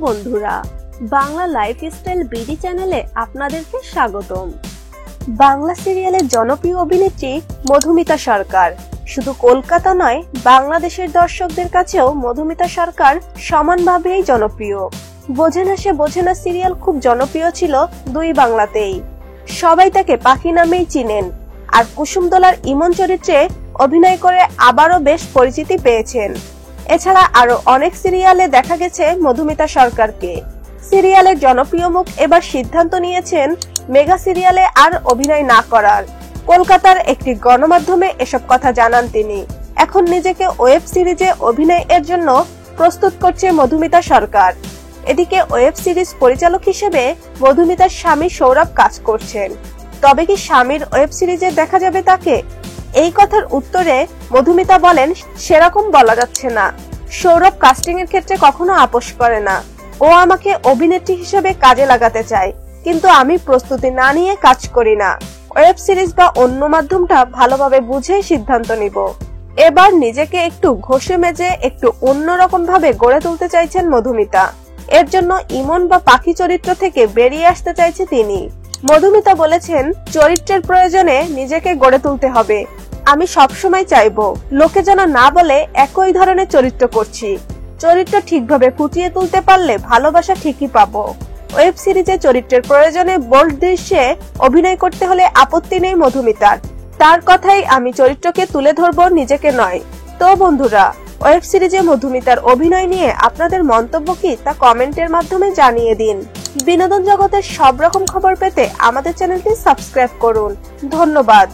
বন্ধুরা, Bangla lifestyle BD চ্যানেলে আপনাদেরকে স্বাগতম। বাংলা সিরিয়ালের জনপ্রিয় অভিনেত্রী মধুমিতা সরকার। শুধু কলকাতা নয়, বাংলাদেশের দর্শকদের কাছেও মধুমিতা সরকার সমানভাবেই জনপ্রিয়। বোঝে না সে বোঝে না সিরিয়াল খুব জনপ্রিয় ছিল দুই বাংলাতেই। সবাই তাকে পাখি নামেই চিনেন, আর কুসুমদোলার ইমন চরিত্রে অভিনয় করে আবারও বেশ পরিচিতি পেয়েছেন। এছাড়া আরো অনেক সিরিয়ালে দেখা গেছে মধুমিতা সরকারকে। সিরিয়ালের জনপ্রিয় মুখ এবার সিদ্ধান্ত নিয়েছেন মেগা সিরিয়ালে আর অভিনয় না করার। কলকাতার একটি গণমাধ্যমে এসব কথা জানান তিনি। এখন নিজেকে ওয়েব সিরিজে অভিনয়ের জন্য প্রস্তুত করছে মধুমিতা সরকার। এদিকে ওয়েব সিরিজ পরিচালক হিসেবে মধুমিতার স্বামী সৌরভ কাজ করছেন। তবে কি স্বামীর ওয়েব সিরিজে দেখা যাবে তাকে? এই কথার উত্তরে মধুমিতা বলেন, সেরকম বলা যাচ্ছে না। সৌরভ কাস্টিং এর ক্ষেত্রে কখনো আপোষ করে না। ও আমাকে অভিনেত্রী হিসেবে কাজে লাগাতে চায়, কিন্তু আমি প্রস্তুতি না নিয়ে কাজ করি না। ওয়েব সিরিজ বা অন্য মাধ্যমটা ভালোভাবে বুঝে সিদ্ধান্ত নিব। এবার নিজেকে একটু ঘষে মেজে একটু অন্যরকম ভাবে গড়ে তুলতে চাইছেন মধুমিতা। এর জন্য ইমন বা পাখি চরিত্র থেকে বেরিয়ে আসতে চাইছে তিনি। মধুমিতা বলেছেন, চরিত্রের প্রয়োজনে নিজেকে গড়ে তুলতে হবে। আমি সবসময় চাইবো লোকে যেন না বলে একই ধরনের চরিত্র করছি। চরিত্র ঠিকভাবে ফুটিয়ে তুলতে পারলে ভালোবাসা ঠিকই পাবো। ওয়েব সিরিজে চরিত্রের প্রয়োজনে বোল্ড দৃশ্যে অভিনয় করতে হলে আপত্তি নেই মধুমিতার। তার কথাই আমি চরিত্রকে তুলে ধরবো, নিজেকে নয়। তো বন্ধুরা, ওয়েব সিরিজে মধুমিতার অভিনয় নিয়ে আপনাদের মন্তব্য কি তা কমেন্টের মাধ্যমে জানিয়ে দিন। বিনোদন জগতের সব রকম খবর পেতে আমাদের চ্যানেলটি সাবস্ক্রাইব করুন। ধন্যবাদ।